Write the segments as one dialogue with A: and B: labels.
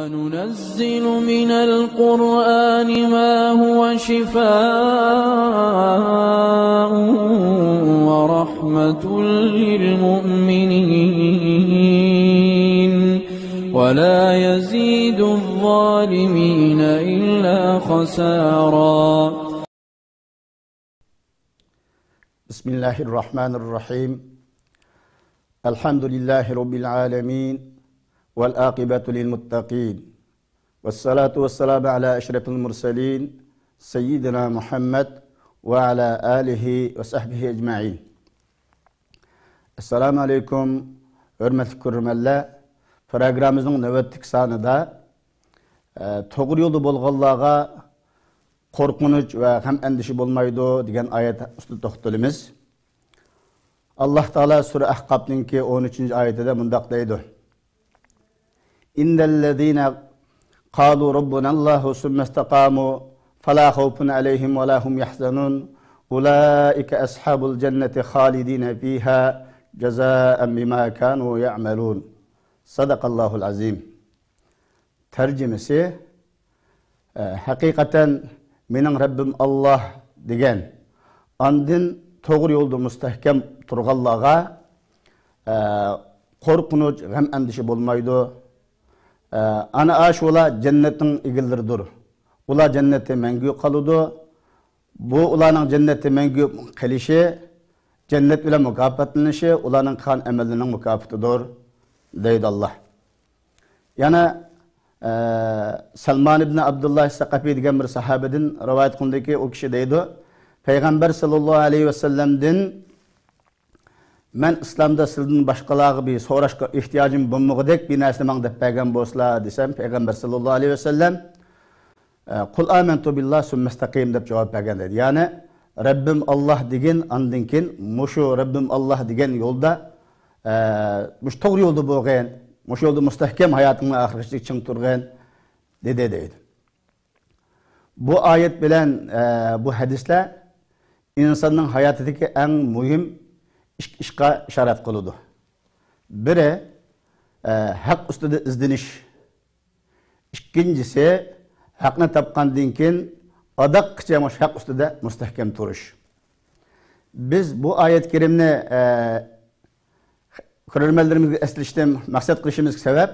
A: وننزل من القرآن ما هو شفاء ورحمة للمؤمنين ولا يزيد الظالمين إلا خسارا.
B: بسم الله الرحمن الرحيم. الحمد لله رب العالمين والآقبة للمتقين والصلاة والسلام على أشرف المرسلين سيدنا محمد وعلى آله وصحبه أجمعين. Esselamu Aleyküm, hürmetli көрерменler. Programımızın nöbetlik sanıda toğru yolu bolğanlarga korkunç ve hem endişe bolmaydı degan ayet üstü toxtalımız. Allah Taala Sure Ahqab'ninki 13. ayetinde mundaq deydi. İnnellezîne قالوا ربنا الله ثم استقاموا فلا خوف عليهم ولا هم يحزنون أولئك أصحاب الجنة خالدين فيها جزاء بما كانوا يعملون. صدق الله العظيم. Tercümesi hakikaten mening Rabbim Allah degan. Andın toğru yolda müstehkem turğanlarga korkunç hem endişe bolmaydı. Ana aşola cennetin igilleridir. Ula cennette mengü kalıdı. Bu ulanın cennette mengü kalişi, cennet ile mükafatlanışı, ulanın kan emelinin mükafatıdır, deydi Allah. Yani Salman ibn Abdullah Sakafi degan bir sahabeden rivayet kılındaki o kişi deydi. Peygamber sallallahu aleyhi ve sellem'den men İslamda sizden başkalarga bir soraşka ihtiyacım bulmagıdek bir narsa maň dep bergen bolsa desem Peygamber sallallahu aleyhi ve sellem kul amentu billah sümme istaqim dep cevap bergen dedi. Yani Rabbim Allah degen andinkin muşu Rabbim Allah degen yolda muş toğru yolda bolgan, muş yolda mustahkem hayatyny ahirçyk çyň turgan dedi deydi. Bu ayet bilen bu hadisler insanın hayatıdaki en mühim işqa işaret kılıdı. Biri hak üstüde izdeniş. İkincisi hakını tapkandan keyin adak kıçamış hak üstüde müstehkem turuş. Biz bu ayet-i kerimni körülmelerimizde esliştim, maksat kılışımız sebep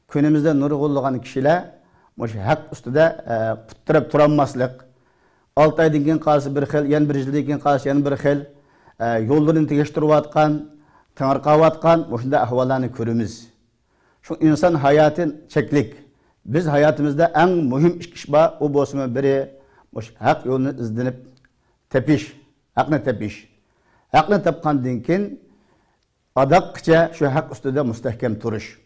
B: könümüzde nuru kulluğan kişiler hak üstüde puttirip turanmaslık. 6 aydan keyin kalsı bir xil, yan bir jildan keyin kalsı yan bir xil. Yollarını tegeştirip atkan, tanırqap atkan, oşunda ahvallarını körümüz. Şu insan hayatın çeklik. Biz hayatımızda en mühim iş var, o bolsun biri hak yolunu izlenip tepiş, hakını tepiş. Hakını tapkandan keyin adakça şu hak üstüde müstehkem turuş.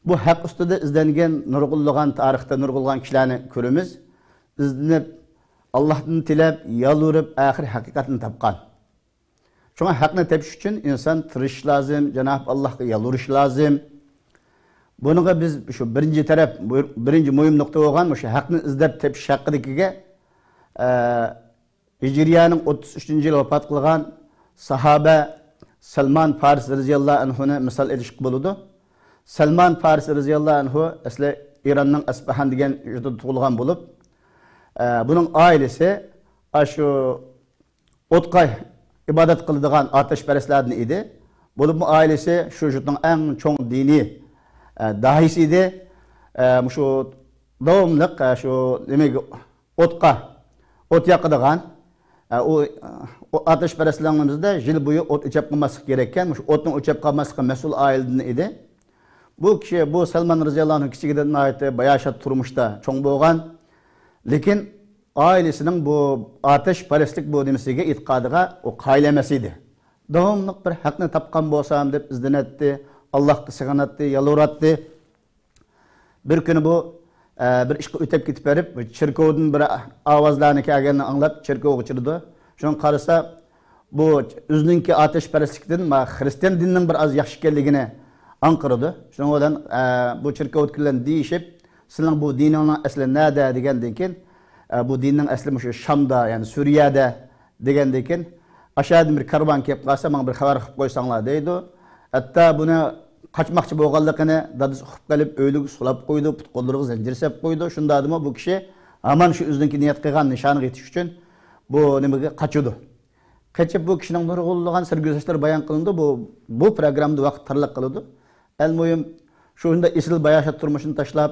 B: Bu hak üstüde izlengen, nurgulluğan tarihte nurgulluğan kişilerini körümüz, izlenip Allah'tan tilep, yalvarıp ahir hakikatini tapkan. Çünkü hakkını tepiş için insan tırış lazım, Cenab-ı Allah'a yalvarış lazım. Bununla biz şu birinci taraf, birinci mühim nokta olan şu hakkını izlep tepiş hakkıdakiga Hicriyanın 33. yılı vefat kılgan sahabe Salman Farisi radıyallahu anhu'na misal edişik buludu. Salman Farisi radıyallahu anhu asli İran'ın Asbahan degen yurtda tugulgan bulup bunun ailesi şu Otkay ibadet kıldığan ateşperestlerden idi. Bu ailesi şu yurtun en çoğ dini dahisi idi. Şu davamlık şu demek ot yakıdığan o ateşperestlerimizde jil boyu ot içep kalması gereken, şu otun içep kalması mesul aileden idi. Bu kişi bu Salman radıyallahu anh kişiden ait bayaşat turmuşta çoğ bolgan. Lekin ailesinin bu ateşperestlik bu demesiga itqadıga o qaylemesiydi. Davamlıq bir haqqını tapkan bolsam dep izdenetdi, Allah'a sığınatdı, yalvaratdı. Bir günü bu bir işe ötep gitip berip çirkovdun bir avazlarını kelgenini anlap çirkov geçirdi. Şunu qarasa bu özününki ateşperestlikden Hristiyan dininin bir az yaxşı ekenligini anqırdı. Şunu bilen bu çirkovdkiler deyişip sizin bu dininin asli näde degandan keyin bu dinin asli şu Şam'da yani Suriye'de degandan keyin aşağıdan bir karvan kelip qalsa, maňa bir habar qilip qo'ysanglar deydi. Hatta bunu kaçmakçı bo'lganligini dadisi uqib qolib o'yliga sulab qo'ydi, put qo'llariga zanjir sep qo'ydi. Shunda adamı bu kishi aman shu o'zininki niyat qilgan nishoniga yetish uchun bu nimaga qochdi. Qochib bu kishining nurg'unlagan sirguzashlar bayon qilindi. Bu programda vaqt tarliq qildi. Al-muhim shunda isil bayashat turmushini tashlab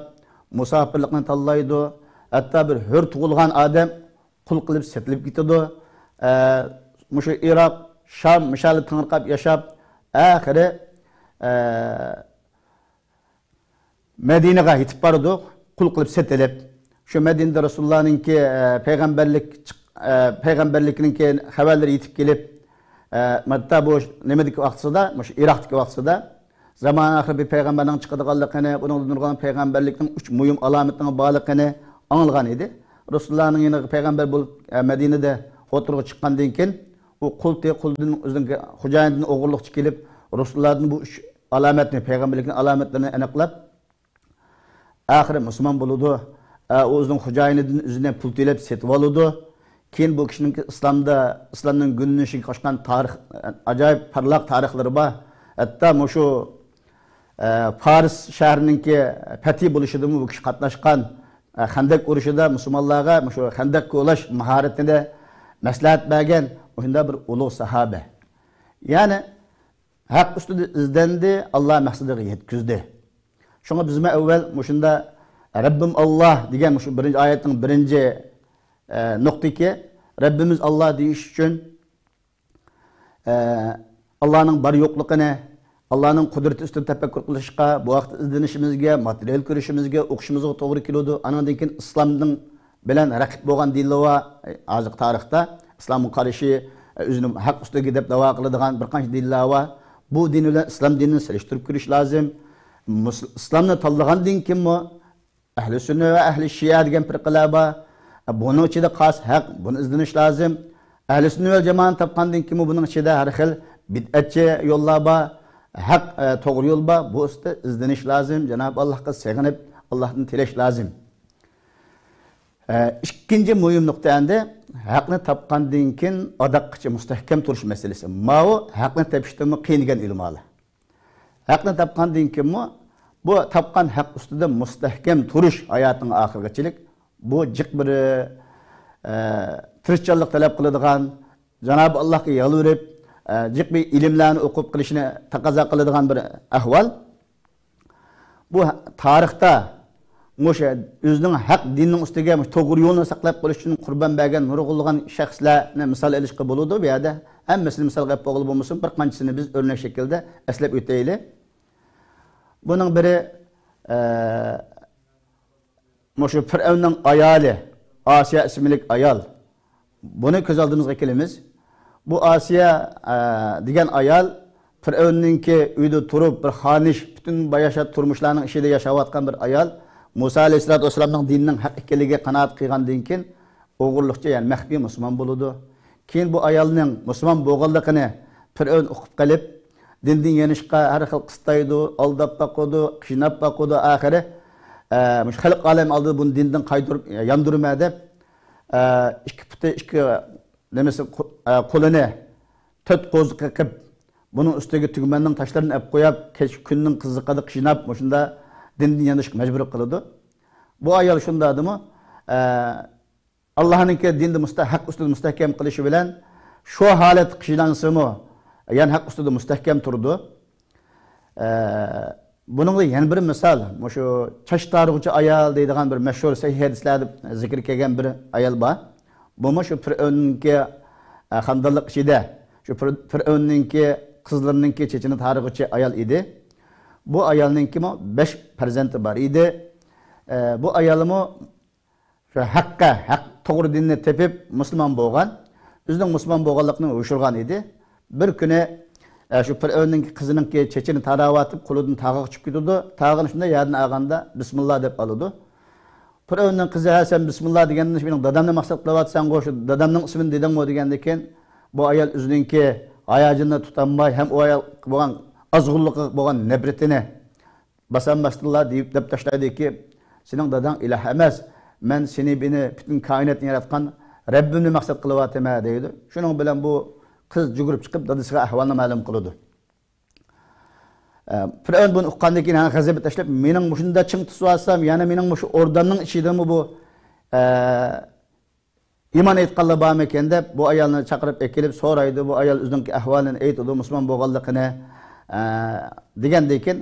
B: musofirlikni tanlaydi. Hatto bir hur tug'ilgan odam qul qilib setilib ketadi. Mushu Iroq, Sham, mishali tinqirqab yashab, oxiri Medinaga yetib bordi, qul qilib setilib. Shu Madinada Rasulullahninki payg'ambarlikning xabarlari yetib kelib, hatta bu nimadagi vaqtida, mush Iroqdagi vaqtida zaman oxir bir payg'ambarning chiqadiganligini, uning nurg'on payg'ambarlikning 3 muhim alomatining borligini anglgan edi. Rasulullahning yana payg'ambar bo'lib Madinada o'tirib chiqqandan keyin u quldan o'zining xo'jayinidan o'g'irlikchi kelib, Rasulullahning bu 3 alomatni, payg'ambarlikning alomatlarini aniqlab, oxiri musulmon bo'ldi. O'zining xo'jayinidan o'zidan pul to'lab setib oldi. Keyin bu kishining islomning gullanishiga qo'shgan tarix, ajoyib parlaq tarixlari bor. Hatto mushu Paris shahrininki fatih bo'lishida bu kishi qatnashgan Xandak urushida musulmonlarga mushu Xandak qo'llash mahoratini maslahat bergan o'shunda bir ulug' sahoba. Ya'ni haq ustida izlandi, Alloh maqsadiga yetkazdi. Shunga biz avval mushunda Rabbim Allah degan mushu birinchi oyatning birinchi nuqtaki Rabbimiz Allah deyish uchun Allah'ning bar yo'qligini, Allah'ning qudrati ustida tafakkur qilishga, bu vaqt izlanishimizga, material ko'rishimizga, o'qishimizga to'g'ri keladi. Andan keyin islomning bilan raqib bo'lgan dinlar hozir tarixda islomga qarshi o'zini haq ustiga deb da'vo qiladigan bir qancha dinlar bor. Bu din bilan islom dinini solishtirib ko'rish lozim. İslamni tanlagandan keyin ahli sunna va ahli shiya degan firqalar bor. Buning ichida xos haq, buni izlanish lozim. Ahli sunna va jamoat topgandan keyin buning ichida har xil bid'atchi yo'llar bor, haq to'g'ri yo'l bor. Bu ustida izlanish lozim. Janob Allohga sig'inib, Allohdan tilash lozim. İkinci muhim nuqta endi haqni topgandan keyin odoqqicha mustahkam turish masalasi. Ma'u haqni topishdan qiynalgan ilmlar. Haqni topgandan keyin bu topgan haq ustida mustahkam turish hayotning oxirigachilik bu jiq bir tirishchanlik talab qiladigan, Janob Allohga yalvarib, jiq bir ilmlarni o'qib qilishni taqozo qiladigan bir ahvol. Bu tarixda o'sha o'zining haq dinning ustiga to'g'ri yo'lni saqlab qolish uchun qurban bergan nurg'unlagan shaxslarni misol olishga bo'ladi. Bu yerda hammasini misol qilib qo'yib bo'lmasin, bir qanchasini biz o'rnak shaklda eslab o'taylik. Bunun biri mushu Firavunning ayoli, Asiya ismli ayol. Buni ko'z oldimizga kelamiz. Bu Asiya degan ayol Firavunninki uyda turib bir xonish, butun bayashat turmushlarning ishida yashayotgan bir ayol. Musa alayhisolatu vasallamning dinining haq ekanligiga qanoat qilgandan keyin o'g'irlikcha, ya'ni maxfiy musulmon bo'ldi. Keyin bu ayolning musulmon bo'lganligini Firavun o'qib qolib, dindan yanishqa har xil qistaydi, aldab baqadi, qishnab baqadi, oxiri mush xalq olam oldi buni dindan qaytarib yandurma deb ikki nimasi qo'lini to'rt qo'z qilib buning ustiga tugmanning tashlarini olib qo'yib, kech kunning qiziqadi qishnab shunda dindan yanishga majbur qiladi. Bu ayol shunda adimi Allohninki dinni haq ustida mustahkam qilishi bilan shu holat qishlansimi, yani haq ustida mustahkam turdi. Buningda yana bir misol, shu chash tarig'chi ayol deydigan bir mashhur sahih hadislarda zikr kelgan bir ayol bor. Bu shu Fir'avnninki xandonlik ichida, shu Fir'avnninki qizlarininki chechini tarig'chi ayol edi. Bu ayolninki 5 farzandi bor edi. Bu ayolimi shu haq to'g'ri dinni tepib musulmon bo'lgan, o'zining musulmon bo'lganligini o'shirgan edi. Bir kuni şu Firavunning qizininki chechini taravatib qo'lidan tag'iga chiqib ketdi. Tag'ini shunda yerdan olganda bismillah deb oladi. Firavunning qizi sen bismillah degandan mening dadamni maqsad qilyapsan, shu dadamning ismini dedingmi degandan keyin bu ayol o'zininki ayojini tutanmay ham o ayol bo'lgan azg'unlik bo'lgan nafratini basanmasdillah deb tashladiki, sening dadang iloh emas, men seni beni butun koinotni yaratgan Rabbimni maqsad qilyapman deydi. Shuning bilan bu qiz jugurib chiqib dadasiga ahvolni ma'lum qiladi. Firavun bunu uqqandan keyin hani g'azab tashlab, mening mushunda ching tutib olsam, yana mening mushu o'rdanning ichidami bu iymon etganlar bormi ekan deb bu ayolni chaqirib kelib so'raydi. Bu ayol o'zining ahvolini aytadi, musulmon bo'lganligini degandan keyin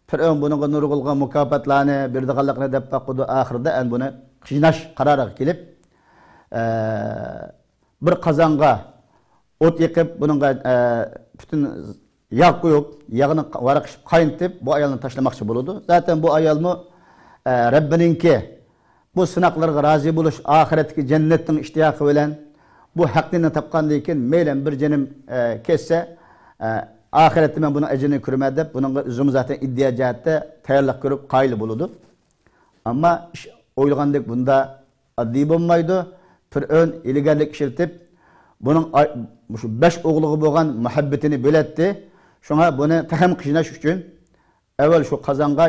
B: Firavun bunga nurg'ulgan mukofotlarni berdiganligini deb baqdi. Oxirida an buni qiynash qaroriga kelib bir qozonga o't yiqib, buningga butun yağ qo'yib, yağını varaqishib qaynatib bu ayolni tashlamoqchi bo'ladi. Zaten bu ayolmi Rabbininki bu sınaqlarga razı buluş, ahiretki cennetin iştiyakı bilen bu hakkını tapqandan keyin meylen bir jenim kesse ahirette men bunun ecrini kürme deb bunun üzümü zaten iddia cihatte tayyorlıq görüp qaylı buludu. Ama iş oylagandek bunda addi bolmaydı. Fir'ön iligarlik işirtip bunun şu 5 oğluğu bolgan muhabbetini biletti. Şuna bunu tahim qiynaş üçün evvel şu qazanga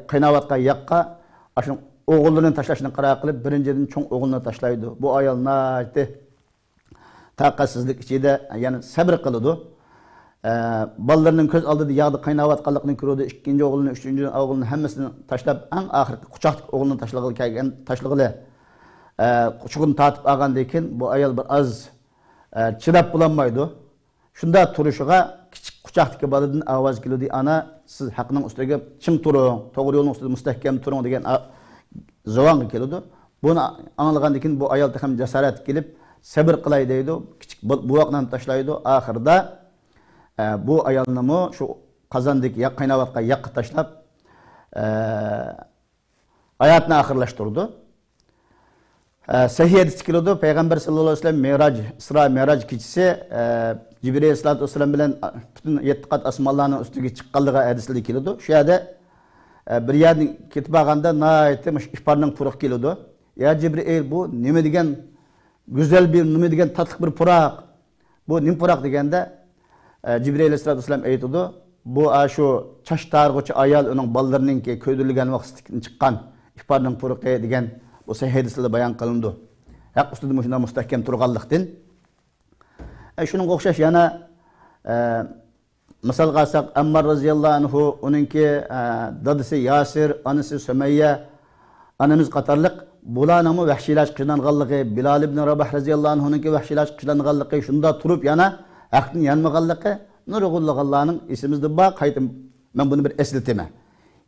B: qaynavatqa yaqqa aşın oğullarının taşlaşını karar kılıp birinciden çoğun oğulunu taşlaydı. Bu ayol nâhti takatsizlik içinde yani sabır kılıdı. Ballarının köz aldığı yağdı kaynavatkallıkını kırıyordu. İkinci oğlunu, üçüncü oğlunu hemmesini taşlayıp en ahir kucaklık oğlunu taşlığı kuçukunu tatıp ağandayken bu ayol bir az çırap bulanmaydı. Şunda turuşuğa küçük kucaklık balıdın avaz geliyordu. Ana siz hakkının üstüne çın turun, doğru yolun üstüne müstehkem turun degen Zoğan keldi. Bunu anlagandan keyin bu ayol ham jasorat kelib sabr qilay deydi. Kichik buvoqdan tashlaydi. Oxirida bu ayolni shu qozondagi qaynavotga yaqqa tashlab hayotini oxirlashtirdi. Sahih hadis keldi. Payg'ambar sallallohu alayhi vasallam Miraj, Isro Miraj kechisi Jibril sallallohu alayhi vasallam bilan butun 7 qat osmonlarning ustiga chiqqanligi hadislarda keldi. Shu yerda bir yerden ketip ağanda nâhayetmiş ihbarının purak geliyordu. Ya Cibril bu nime degen güzel bir nime degen tatlık bir purak. Bu nim purak degende Cibril aleyhissalatu vesselam aytdı. Bu şu çaş targıcı ayal onun ballarının ki köydürülgen vaxtından çıkan ihbarının puraki degen bu sahih hadisinde bayan kılındı. Hak üstüde müşünde müstahkem turgallıktan. Şunun okşaş yana misal qalsak Ammar radhiyallahu anhu onunki dadısı Yasir, anısı Sümeyye, anımız qatarlıq bulanımı vahşilaş qışlanğanlığı, Bilal ibn Rabah radhiyallahu anhu'nunki vahşilaş qışlanğanlığı şunda turup yana aqdın yanmağanlığı nurgulluq Allah'ın isimizde bak qaytım ben bunu bir esletime.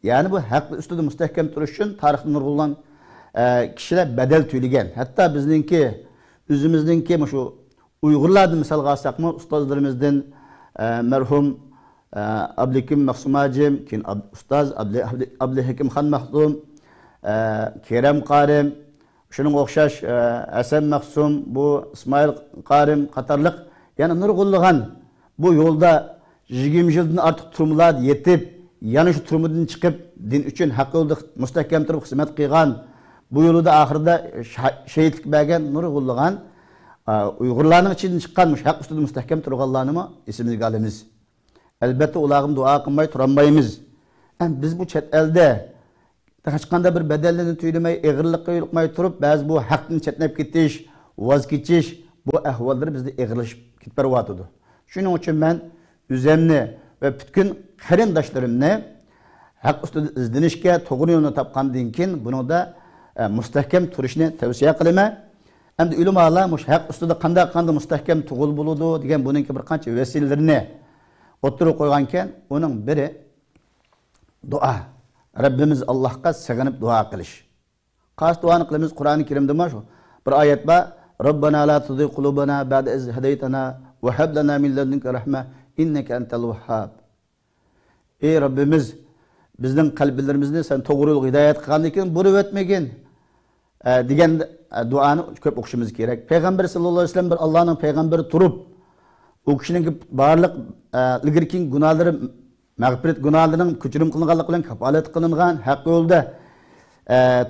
B: Yani bu haqlı üstüde müstahkem turuş üçün tarixdə nurgullan kişiler bedel tüyligen. Hatta bizninki özümüzdinki şu Uygurlardan misal qalsak mı ustazlarımızdan merhum Abdülhakim Maksumacım, Ustaz Abdülhakim Khan Mahdum, Kerem Karim, şunun okşaş Hasan Maksum, bu İsmail Karim Katarlık, yani nurgulluğan bu yolda 20 yıldan artık turumlar yetip, yani şu turumdan çıkıp din üçün hakkı olduk, müstahkem turup hizmet kıygan, bu yolu da ahırda şehitlik belgen nurgulluğan, Uygurlarning ichidan chiqqanmish haq ustida mustahkam turganlarni esimizga olamiz. Albatta ularga duo qilmay turolmaymiz. Biz bu chet elda hech qanday bir bedelini tuylamay, ig'irlikqa yo'liqmay turib, ba'zi bu haqdan chetnab ketish, voz kechish bu ahvollar bizda ig'irlashib ketib boryapti. Shuning uchun men o'zimni va butun qarindoshlarimni haq ustida izlanishga, to'g'ri yo'lni topgandan keyin bunida mustahkam turishni tavsiya qilaman. Hem de ilim ağlamış, hak üstüde kanda müstahkem tuğul buludu diyen bununki bir qancha vesilelerini oturup koyganken onun biri dua. Rabbimiz Allah'a sığınıp dua kılış. Kas duanı kılımız Kur'an-ı Kerim'de mi şu? Bir ayet var. Rabbana la tudhi kulubana ba'de iz hedeytana ve hab lana min ledunke rahme inneke entel vehhab. Ey Rabbimiz bizden kalplerimizni sen doğru yol hidayet kılgandikin buru etmegin. Diyen duanı köp okuşumuz gerek. Peygamber sallallahu aleyhi ve sellem bir Allah'ın peygamberi turup o kişinin barlık ilgirkin günahları mağfiret günahlarının küçülüm kılınganlık bilen kapalet kılıngan hakkı yolda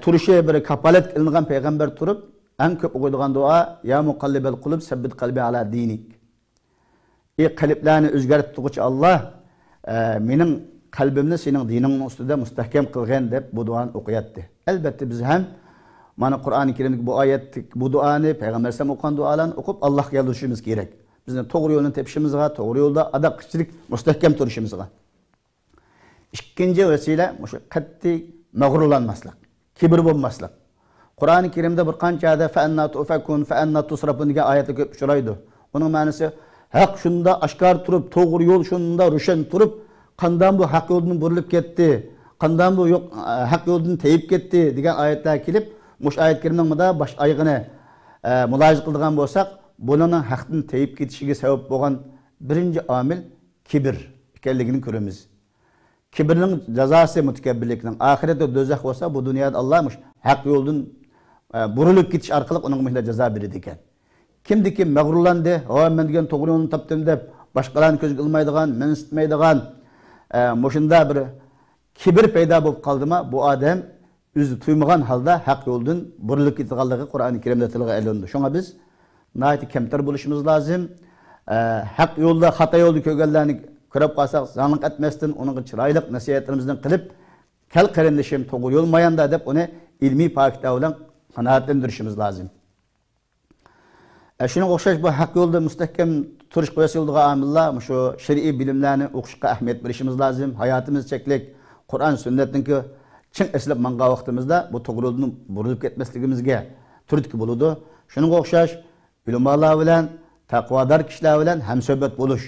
B: turuşa bir kapalet kılıngan peygamber turup en köp okuyduğun dua ya mukallibel kulub sebbit kalbi ala dinik. Kalplerini özgerttiği Allah benim kalbimni senin dininin üstünde müstahkem kılgan dep bu duanı okuyattı. Elbette biz hem mana Kur'an-ı Kerim'deki bu ayet, bu duanı, Peygamber Aleyhisselam okuyan dualarını okup Allah'a yalvarışımız gerek. Bizim doğru yolunu tepişimiz var, doğru yolda adakçılık, müstahkem duruşumuz var. İkinci vesile şu qattiq mag'rurlanmaslik, kibr bo'lmaslik. Qur'oni Karimda bir qanchada fa anna tufakun fa anna tusrafun degan oyatlar ko'p uchraydi. Uning ma'nosi haq shunda oshkor turib, to'g'ri yo'l shunda ro'shan turib, qandan bu haq yo'ldan burilib ketdi, qandan bu yo'q haq yo'ldan tayib ketdi degan oyatlar kelib, mush oyat karimning bosh oyog'ini mulohaza qiladigan bo'lsak, buning haqdan tayib ketishiga sabab bo'lgan birinchi omil kibr ekanligini ko'ramiz. Kibrning jazosi mutakabbirlikning, oxiratda do'zax bo'lsa, bu dunyoda Alloh haq yo'ldan burilib ketish orqali uning mehla jazo beradi ekan. Kimdiki mag'rurlandi, "Ha, men degan to'g'ri yo'lni topdim" deb boshqalarni ko'zga ilmaydigan, mensimaydigan, mushunda bir kibr paydo bo'lib qoldimi, bu odam o'zi tuymagan holda haq yo'ldan burilib ketganligi Qur'oni Karimda tilga olindi. Shunga biz nayt kamtar bo'lishimiz lozim. Haq yo'lda, xato yo'lda ko'rganlarni ko'rib qolsak, zallik etmasdan uning chiroyli nasihatlarimizdan qilib, "Kal qarindishim, to'g'ri yo'l mayanda" deb uni ilmiy pakta bilan qanoatlantirishimiz lozim. Shunga o'xshash bu haq yo'lda mustahkam turish qo'yiladigan omillar, shu shar'iy bilimlarni o'qishga ahamiyat berishimiz lozim. Hayotimiz cheklik, Qur'on sunnatningki chin eslab mangan vaqtimizda bu to'g'ri yo'ldan burilib ketmasligimizga turtki bo'ladi. Shunga o'xshash ulamolar bilan, taqvodor kishilar bilan hamsuhbat bo'lish.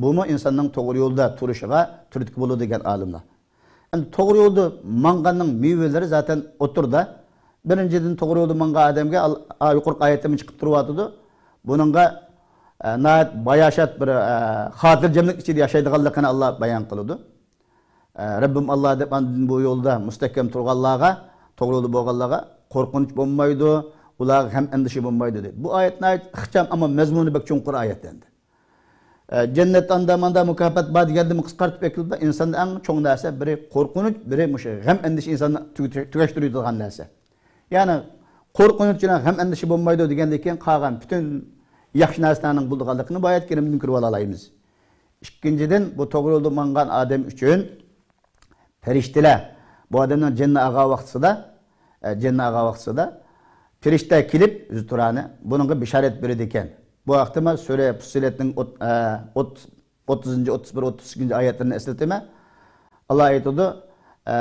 B: Bumi insonning to'g'ri yo'lda turishiga turtki bo'ladi degan olimlar. Endi to'g'ri yo'lda manganning mevalari zaten o'tirda. Birinchidan to'g'ri yo'lda mangan odamga yuqorqi oyatimiz chiqib turyapti. Buningga nayat bayashat bir xotirjamlik ichida yashaydiganligini Alloh bayon qiladi. Rabbim Alloh deb bu yo'lda mustahkam turganlarga, to'g'ri yo'lda bo'lganlarga qo'rqinch bo'lmaydi, ularga ham andishi bo'lmaydi dedi. Bu oyatni ixcham ammo mazmuni bak chunqur oyat endi. Cennet andamanda mukafat bor deganda qisqartib aytildi. Insonning eng cho'ng narsa biri qo'rqinch, biri g'am andishi insonni tugashtiradigan narsa. Ya'ni qo'rqinch bilan g'am andishi bo'lmaydi degandan keyin qolgan butun yaxshi narsalarning bo'lganligini bu oyat karimdan ko'rib olamiz. Ikkinchidan bu to'g'ri yo'lda mangan odam uchun farishtalar bu odamning janna vaqtida farishta kelib o'zi turani buningga bishorat beradi ekan. Bu vaqtda sura Fussilatning 30, 31, 32 oyatlarini eslatma. Allah aytadi,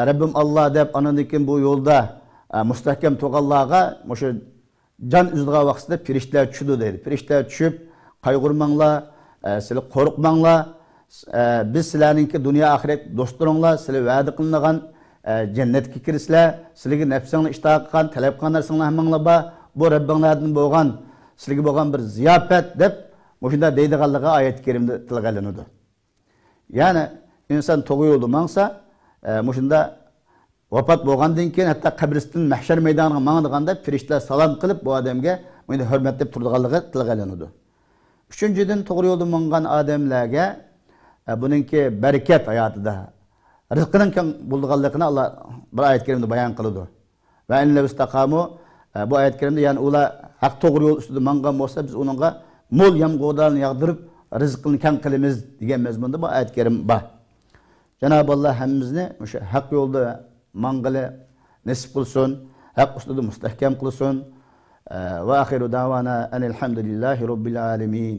B: Rabbim Allah deb anandan keyin bu yo'lda mustahkam turganlarga o'sha jon uzdigan vaqtida farishtalar tushdi deydi. Farishtalar tushib, qayg'urmanglar, sizlar qo'rqmanglar. Biz sizlarningki dunyo oxirat do'stlaringlar, sizlar va'da qilingan jannatga kirsizlar, sizlarga nafsingni ishtoq qilgan, talab qilgan narsanglar hammanglar bor. Bu Rabbinglardan bo'lgan, sizlarga bo'lgan bir ziyofat deb o'shunda deydiganligi oyat karimda tilga olinadi. Ya'ni inson to'g'ri yo'lda mangsa, o'shunda vafot bo'lgandan keyin hatto qabriston mahshar maydoniga mangdiganda farishtalar salom qilib bu odamga uni hurmat deb turganligi tilga olinadi. Uchinchidan to'g'ri yo'lda mangan odamlarga buningki barakat hayotida rizqining keng bo'lganligini Alloh bir oyat karimda bayon qiladi. Va inna istaqamu bu oyat karimda ya'ni ular haq to'g'ri yo'l ustida mangan bo'lsa biz uningga mo'l yomg'irlarni yog'dirib rizqini keng qilamiz degan mazmunda bu oyat karim bor. Cenab-ı Allah hammamizni o'sha haq yo'lda mangili nasib qilsin, haq ustida mustahkam qilsin. Va axiru davana anil hamdulillahi robbil alamin.